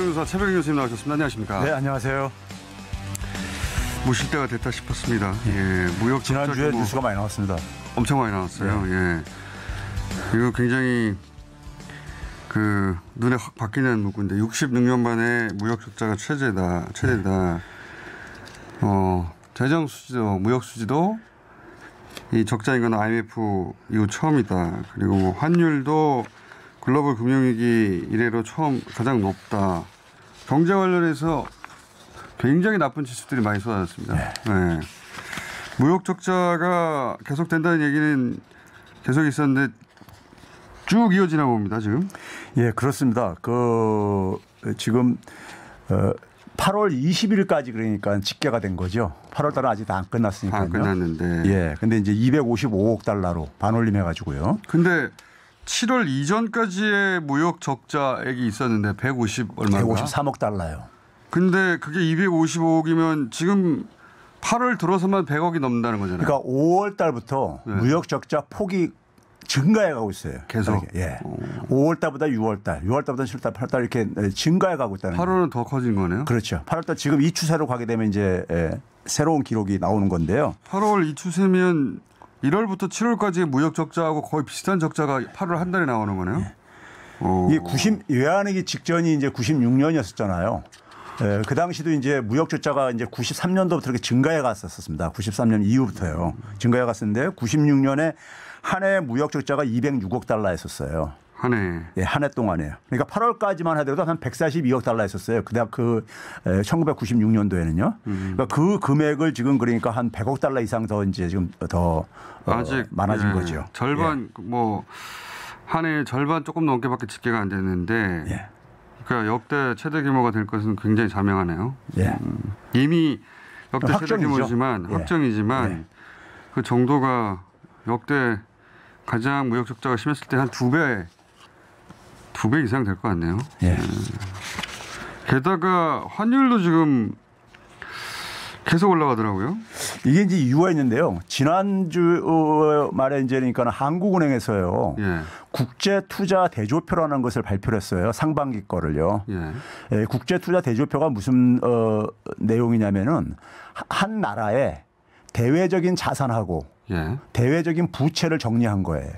변호사 최백인 교수님 나오셨습니다. 안녕하십니까? 네, 안녕하세요. 모실 때가 됐다 싶었습니다. 예, 무역 지난주에 뉴스가 많이 나왔습니다. 엄청 많이 나왔어요. 네. 예, 이거 굉장히 눈에 확 박히는 문구인데 66년 만에 무역 적자가 최대다. 재정 수지도 무역 수지도 이 적자인 건 IMF 이후 처음이다. 그리고 환율도 글로벌 금융위기 이래로 가장 높다. 경제 관련해서 굉장히 나쁜 지수들이 많이 쏟아졌습니다. 네. 네. 무역 적자가 계속된다는 얘기는 계속 있었는데 쭉 이어지나 봅니다, 지금. 예, 그렇습니다. 지금 8월 20일까지 그러니까 집계가 된 거죠. 8월 달은 아직 다 안 끝났으니까요. 안 끝났는데. 예, 근데 이제 255억 달러로 반올림해가지고요. 근데 7월 이전까지의 무역 적자액이 있었는데 150 얼마인가? 153억 달러요. 근데 그게 255억이면 지금 8월 들어서만 100억이 넘는다는 거잖아요. 그러니까 5월 달부터 네. 무역 적자 폭이 증가해 가고 있어요. 계속. 예. 5월 달보다 6월 달, 6월 달보다 7월 달, 8월 달 이렇게 증가해 가고 있다는 8월은 더 커진 거네요. 그렇죠. 8월 달 지금 이 추세로 가게 되면 이제 새로운 기록이 나오는 건데요. 8월 이 추세면 1월부터 7월까지의 무역 적자하고 거의 비슷한 적자가 8월 한 달에 나오는 거네요. 네. 이게 외환위기 직전이 이제 96년이었었잖아요. 그 당시도 이제 무역 적자가 이제 93년도부터 이렇게 증가해 갔었습니다. 93년 이후부터요. 증가해 갔었는데 96년에 한 해 무역 적자가 206억 달러였었어요. 한 해. 예, 한 해 동안에요. 그러니까 8월까지만 하더라도 한 142억 달러였었어요. 1996년도에는요. 그러니까 그 금액을 지금 그러니까 한 100억 달러 이상 더 이제 지금 더 아직 많아진 예, 거죠. 절반 예. 한 해 절반 조금 넘게밖에 집계가 안 됐는데 예. 그러니까 역대 최대 규모가 될 것은 굉장히 자명하네요. 예. 이미 역대 확정이죠. 최대 규모지만 예. 확정이지만 예. 그 정도가 역대 가장 무역 적자가 심했을 때 한 2배 이상 될 것 같네요. 예. 게다가 환율도 지금 계속 올라가더라고요. 이게 이제 이유가 있는데요. 지난주 말에 이제 그러니까 한국은행에서요. 예. 국제투자 대조표라는 것을 발표를 했어요. 상반기 거를요. 예. 국제투자 대조표가 무슨 내용이냐면은 한 나라의 대외적인 자산하고 예. 대외적인 부채를 정리한 거예요.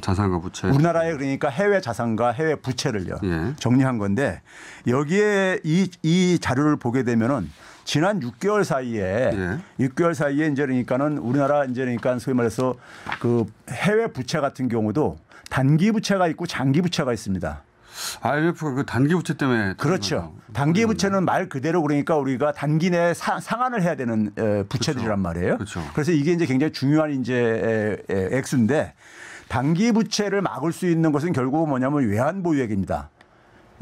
자산과 부채. 우리나라의 그러니까 해외 자산과 해외 부채를요. 예. 정리한 건데 여기에 이 자료를 보게 되면은 지난 6개월 사이에 예. 6개월 사이에 이제 그러니까는 우리나라 이제 그러니까 소위 말해서 그 해외 부채 같은 경우도 단기 부채가 있고 장기 부채가 있습니다. IMF가 그 단기 부채 때문에. 그렇죠. 단기 부채는 말 그대로 그러니까 우리가 단기 내에 상환을 해야 되는 부채들이란 말이에요. 그렇죠. 그래서 이게 이제 굉장히 중요한 이제 액수인데 단기 부채를 막을 수 있는 것은 결국 뭐냐면 외환보유액입니다.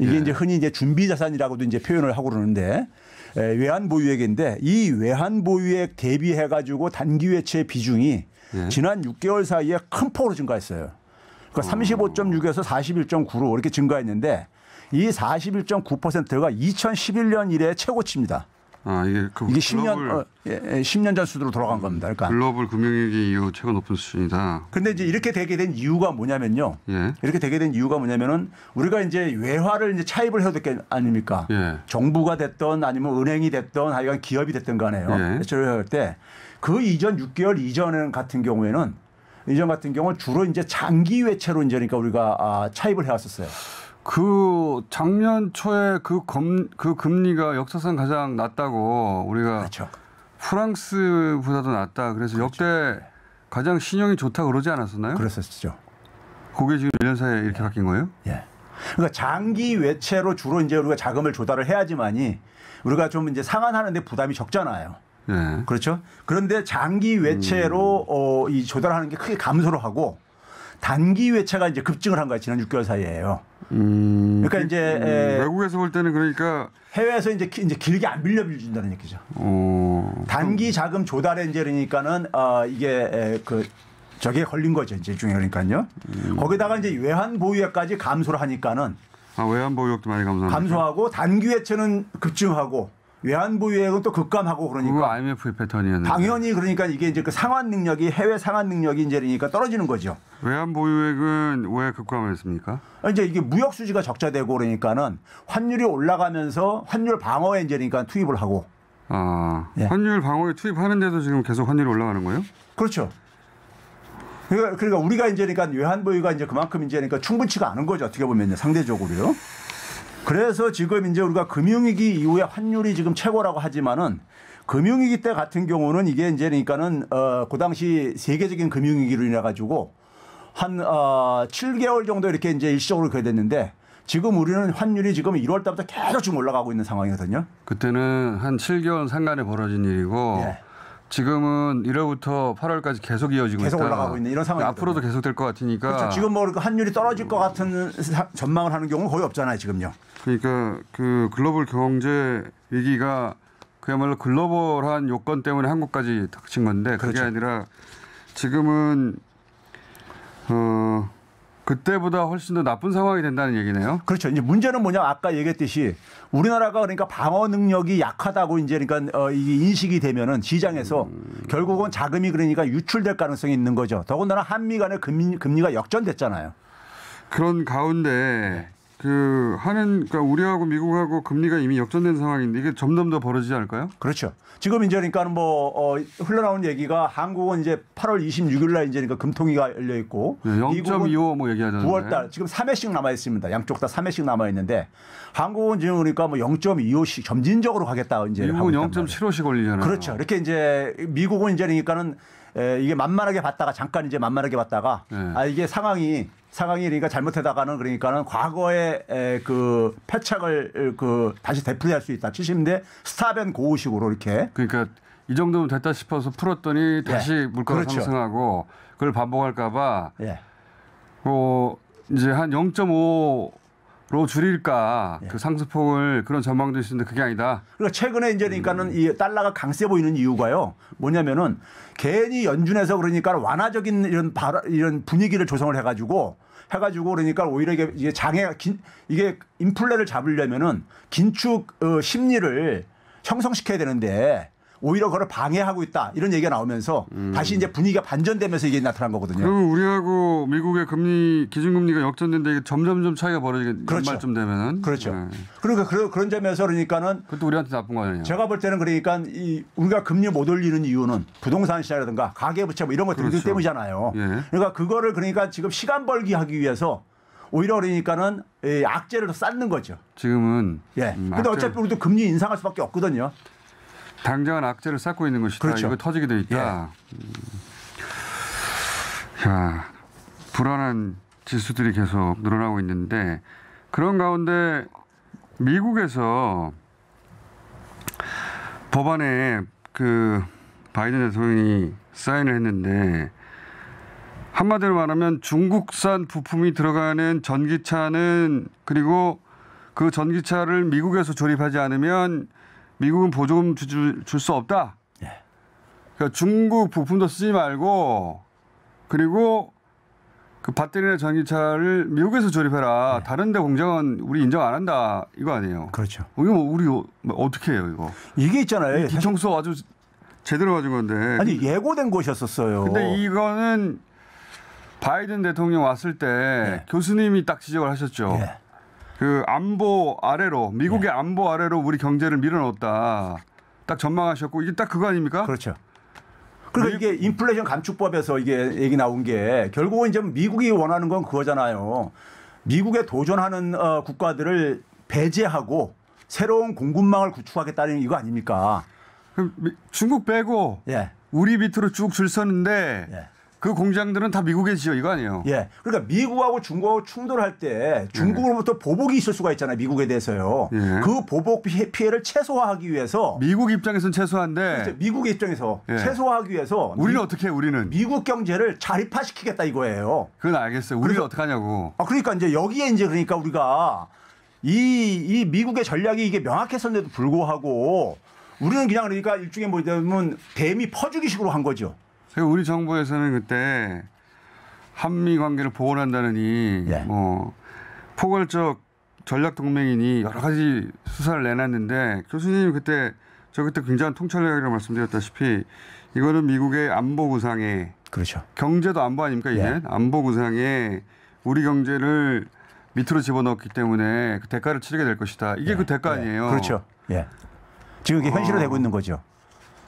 이게 이제 흔히 이제 준비자산이라고도 이제 표현을 하고 그러는데 외환보유액인데 이 외환보유액 대비해 가지고 단기 외채 비중이 지난 6개월 사이에 큰 폭으로 증가했어요. 그러니까 35.6에서 41.9로 이렇게 증가했는데 이 41.9%가 2011년 이래 최고치입니다. 이게 10년 전 수준으로 돌아간 겁니다. 그러니까 글로벌 금융위기 이후 최고 높은 수준이다. 그런데 이제 이렇게 되게 된 이유가 뭐냐면요. 예. 이렇게 되게 된 이유가 뭐냐면은 우리가 이제 외화를 이제 차입을 해야 될 게 아닙니까? 예. 정부가 됐던 아니면 은행이 됐던 하여간 기업이 됐던 간에요. 대출을 할 때 그 이전 6개월 이전 같은 경우는 주로 이제 장기 외채로 이제 그러니까 우리가 차입을 해왔었어요. 그 작년 초에 그 금리가 역사상 가장 낮다고 우리가 그렇죠. 프랑스보다도 낮다. 그래서 그렇죠. 역대 가장 신용이 좋다 그러지 않았었나요? 그랬었죠. 그게 지금 1년 사이에 이렇게 바뀐 거예요? 예. 그러니까 장기 외채로 주로 이제 우리가 자금을 조달을 해야지만이 우리가 좀 이제 상환하는데 부담이 적잖아요. 예. 그렇죠. 그런데 장기 외채로 이 조달하는 게 크게 감소를 하고 단기 외채가 이제 급증을 한 거예요. 지난 6개월 사이에요. 그러니까 이제 외국에서 볼 때는 그러니까 해외에서 이제 길게 안 빌려준다는 얘기죠. 단기 자금 조달에 이제 그러니까는 이게 저게 걸린 거죠. 이제 중에 그러니까요. 거기다가 이제 외환 보유액까지 감소를 하니까는 외환 보유액도 많이 감소하고 단기 외채는 급증하고 외환보유액은 또 급감하고 그거 그러니까 IMF의 패턴이었는데. 당연히 그러니까 이게 이제 그 상환 능력이 해외 상환 능력이 이제 그러니까 떨어지는 거죠. 외환 보유액은 왜 급감했습니까? 이제 이게 무역 수지가 적자되고 그러니까는 환율이 올라가면서 환율 방어에 이제 그러니까 투입을 하고. 예. 환율 방어에 투입하는데도 지금 계속 환율이 올라가는 거예요? 그렇죠. 그러니까 우리가 이제 그러니까 외환 보유가 이제 그만큼 이제 그러니까 충분치가 않은 거죠. 어떻게 보면요. 상대적으로요. 그래서 지금 이제 우리가 금융위기 이후에 환율이 지금 최고라고 하지만은 금융위기 때 같은 경우는 이게 이제 그러니까는 그 당시 세계적인 금융위기로 인해 가지고 한 7개월 정도 이렇게 이제 일시적으로 그래 됐는데 지금 우리는 환율이 지금 1월 달부터 계속 지금 올라가고 있는 상황이거든요. 그때는 한 7개월 상간에 벌어진 일이고 예. 지금은 1월부터 8월까지 계속 이어지고 계속 있다. 올라가고 있는 이런 상황이 앞으로도 계속 될 것 같으니까. 그렇죠. 지금 뭐 환율이 떨어질 것 같은 전망을 하는 경우는 거의 없잖아요, 지금요. 그러니까 그 글로벌 경제 위기가 그야말로 글로벌한 요건 때문에 한국까지 닥친 건데 그게 그렇죠. 아니라 지금은 그때보다 훨씬 더 나쁜 상황이 된다는 얘기네요. 그렇죠. 이제 문제는 뭐냐 아까 얘기했듯이 우리나라가 그러니까 방어 능력이 약하다고 이제 그러니까 이게 인식이 되면은 시장에서 결국은 자금이 그러니까 유출될 가능성이 있는 거죠. 더군다나 한미 간의 금리가 역전됐잖아요. 그런 가운데 그러니까 우리하고 미국하고 금리가 이미 역전된 상황인데 이게 점점 더 벌어지지 않을까요? 그렇죠. 지금 이제 그러니까는 흘러나온 얘기가 한국은 이제 8월 26일 날 이제 그러니까 금통위가 열려 있고 0.25 뭐 얘기하잖아요. 9월 달 지금 3회씩 남아 있습니다. 양쪽 다 3회씩 남아 있는데 한국은 지금 그러니까 뭐 0.25씩 점진적으로 가겠다 이제 미국은 0.75씩 올리잖아요. 그렇죠. 이렇게 이제 미국은 이제 그러니까는 이게 만만하게 봤다가 잠깐 이제 만만하게 봤다가 이게 상황이 그러니까 잘못하다가는 그러니까는 과거의 그 패착을 다시 되풀이할 수 있다. 70년대 스탑앤 고우식으로 이렇게. 그러니까 이 정도면 됐다 싶어서 풀었더니 다시 물가가 그렇죠. 상승하고 그걸 반복할까봐 예. 이제 한 0.5로 줄일까 그 상승폭을 그런 전망도 있었는데 그게 아니다. 그러니까 최근에 이제 그러니까는 이 달러가 강세 보이는 이유가요. 뭐냐면은 괜히 연준에서 그러니까 완화적인 이런 분위기를 조성을 해가지고 그러니까 오히려 이게 이게 인플레를 잡으려면은 긴축 심리를 형성시켜야 되는데 오히려 그걸 방해하고 있다 이런 얘기가 나오면서 다시 이제 분위기가 반전되면서 이게 나타난 거거든요. 그럼 우리하고 미국의 기준금리가 역전된데 이게 점점점 차이가 벌어지게 그렇죠. 연말쯤 되면은 그렇죠. 네. 그러니까 그런 점에서 그러니까는 그것도 우리한테 나쁜 거아니에요. 제가 볼 때는 그러니까 우리가 금리 못 올리는 이유는 부동산 시장이라든가 가계부채 뭐 이런 것들 그렇죠. 때문이잖아요. 예. 그러니까 그거를 그러니까 지금 시간 벌기 하기 위해서 오히려 그러니까는 악재를 더 쌓는 거죠. 지금은. 예. 근데 어차피 우리도 금리 인상할 수밖에 없거든요. 당장은 악재를 쌓고 있는 것이다. 그렇죠. 이거 터지게 돼 있다. 자, 불안한 지수들이 계속 늘어나고 있는데 그런 가운데 미국에서 법안에 그 바이든 대통령이 사인을 했는데 한마디로 말하면 중국산 부품이 들어가는 전기차는 그리고 그 전기차를 미국에서 조립하지 않으면 미국은 보조금 줄 수 없다. 예. 그러니까 중국 부품도 쓰지 말고 그리고 그 배터리나 전기차를 미국에서 조립해라. 다른 데 공장은 우리 인정 안 한다. 이거 아니에요. 그렇죠. 이거 뭐 우리 어떻게 해요, 이거? 이게 있잖아요. 기청소 아주 제대로 가진 건데. 아니 예고된 것이었었어요. 근데 이거는 바이든 대통령 왔을 때 교수님이 딱 지적을 하셨죠. 예. 그 안보 아래로 미국의 안보 아래로 우리 경제를 밀어넣었다. 딱 전망하셨고 이게 딱 그거 아닙니까? 그렇죠. 그러니까 이게 인플레이션 감축법에서 이게 얘기 나온 게 결국은 이제 미국이 원하는 건 그거잖아요. 미국에 도전하는 국가들을 배제하고 새로운 공급망을 구축하겠다는 이거 아닙니까? 그럼 중국 빼고 우리 밑으로 쭉 줄 서는데 그 공장들은 다 미국에 지어 이거 아니에요? 예. 그러니까 미국하고 중국하고 충돌할 때 중국으로부터 보복이 있을 수가 있잖아요. 미국에 대해서요. 그 보복 피해를 최소화하기 위해서 미국 입장에서는 최소한데 그렇죠. 미국의 입장에서 최소화하기 위해서 우리는 어떻게 해? 우리는 미국 경제를 자립화시키겠다 이거예요. 그건 알겠어요. 우리는 어떻게 하냐고. 그러니까 이제 여기에 이제 그러니까 우리가 이 미국의 전략이 이게 명확했었는데도 불구하고 우리는 그냥 그러니까 일종의 뭐냐면 뱀이 퍼주기식으로 한 거죠. 우리 정부에서는 그때 한미 관계를 보완한다느니 뭐 포괄적 전략 동맹이니 여러 가지 수사를 내놨는데 교수님이 그때 굉장한 통찰력이라고 말씀드렸다시피 이거는 미국의 안보 구상에 그렇죠. 경제도 안보 아닙니까 이제 예. 안보 구상에 우리 경제를 밑으로 집어넣었기 때문에 그 대가를 치르게 될 것이다. 이게 예. 그 대가 예. 아니에요. 그렇죠. 예. 지금 이게 현실화되고 있는 거죠.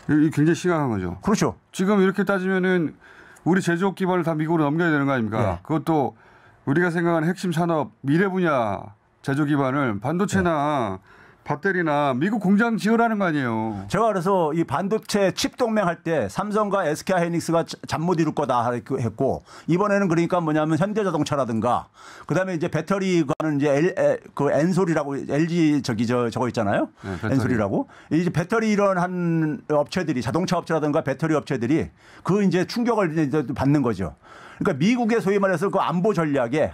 이게 굉장히 심각한 거죠. 그렇죠. 지금 이렇게 따지면은 우리 제조업 기반을 다 미국으로 넘겨야 되는 거 아닙니까? 예. 그것도 우리가 생각하는 핵심 산업 미래 분야 제조 기반을 반도체나 배터리나 미국 공장 지으라는 거 아니에요. 제가 그래서 이 반도체 칩 동맹 할 때 삼성과 SK 하이닉스가 잠 못 이룰 거다 했고 이번에는 그러니까 뭐냐면 현대자동차라든가 그다음에 이제 배터리가는 이제 그 엔솔이라고 LG 저거 있잖아요. 네, 배터리. 엔솔이라고 이제 배터리 이런 한 업체들이 자동차 업체라든가 배터리 업체들이 그 이제 충격을 이제 받는 거죠. 그러니까 미국의 소위 말해서 그 안보 전략에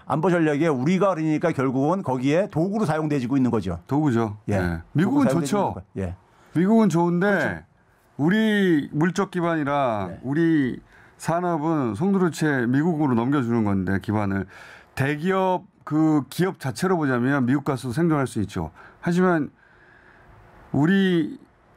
우리가 그러니까 결국은 거기에 도구로 사용되고 있는 거죠. 도구죠. 예. 네. 미국은 도구로 좋죠. 사용되고 있는 거예요. 예. 미국은 좋은데 그렇죠. 우리 물적 기반이라 네. 우리 산업은 송두리째 미국으로 넘겨주는 건데 기반을 대기업 그 기업 자체로 보자면 미국 가서 생존할 수 있죠. 하지만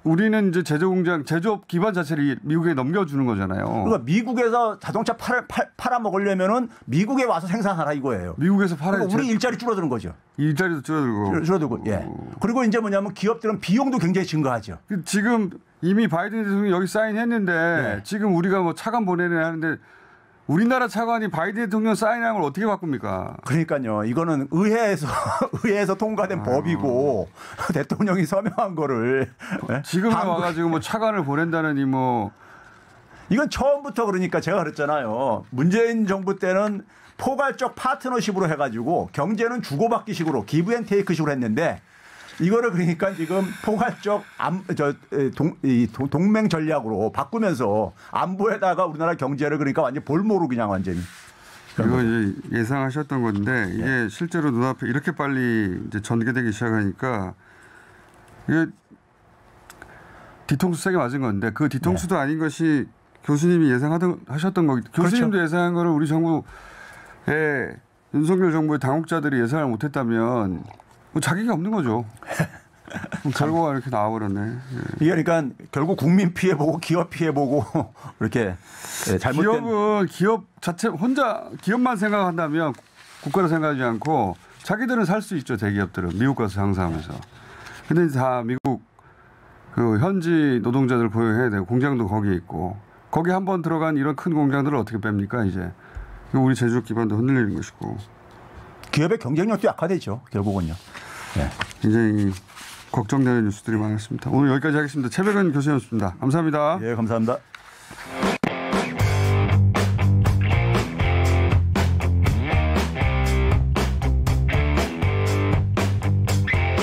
우리는 이제 제조업 기반 자체를 미국에 넘겨주는 거잖아요. 그러니까 미국에서 자동차 팔아 먹으려면은 미국에 와서 생산하라 이거예요. 미국에서 팔아야 그러니까 우리 일자리 줄어드는 거죠. 일자리도 줄어들고. 예. 그리고 이제 뭐냐면 기업들은 비용도 굉장히 증가하죠. 지금 이미 바이든 대통령이 여기 사인했는데 네. 지금 우리가 뭐 차관 보내려 하는데 우리나라 차관이 바이든 대통령 사인한 걸 어떻게 바꿉니까? 그러니까요. 이거는 의회에서 통과된 법이고 대통령이 서명한 거를 지금 와가지고 뭐 차관을 보낸다느니 뭐 이건 처음부터 그러니까 제가 그랬잖아요. 문재인 정부 때는 포괄적 파트너십으로 해가지고 경제는 주고받기식으로 기브앤테이크식으로 했는데 이거를 그러니까 지금 포괄적 동맹 전략으로 바꾸면서 안보에다가 우리나라 경제를 그러니까 완전 볼모로 그냥 완전히. 이거 이제 예상하셨던 건데 이게 실제로 눈앞에 이렇게 빨리 이제 전개되기 시작하니까 이게 뒤통수 세게 맞은 건데 그 뒤통수도 아닌 것이 교수님이 예상하셨던 거기 교수님도 그렇죠. 예상한 거를 우리 정부의 윤석열 정부의 당국자들이 예상을 못했다면 뭐 자기가 없는 거죠. 결과가 이렇게 나와버렸네. 예. 이게 그러니까 결국 국민 피해 보고 기업 피해 보고 이렇게 잘못된. 기업은 기업 자체 혼자 기업만 생각한다면 국가를 생각하지 않고 자기들은 살 수 있죠. 대기업들은 미국 가서 장사하면서. 근데 다 미국 그 현지 노동자들 고용해야 되고 공장도 거기에 있고 거기 한번 들어간 이런 큰 공장들을 어떻게 뺍니까 이제. 우리 제조업 기반도 흔들리는 것이고. 기업의 경쟁력도 약화되죠. 결국은요. 네. 굉장히 걱정되는 뉴스들이 많았습니다. 오늘 여기까지 하겠습니다. 최백은 교수님이었습니다. 감사합니다. 예, 감사합니다.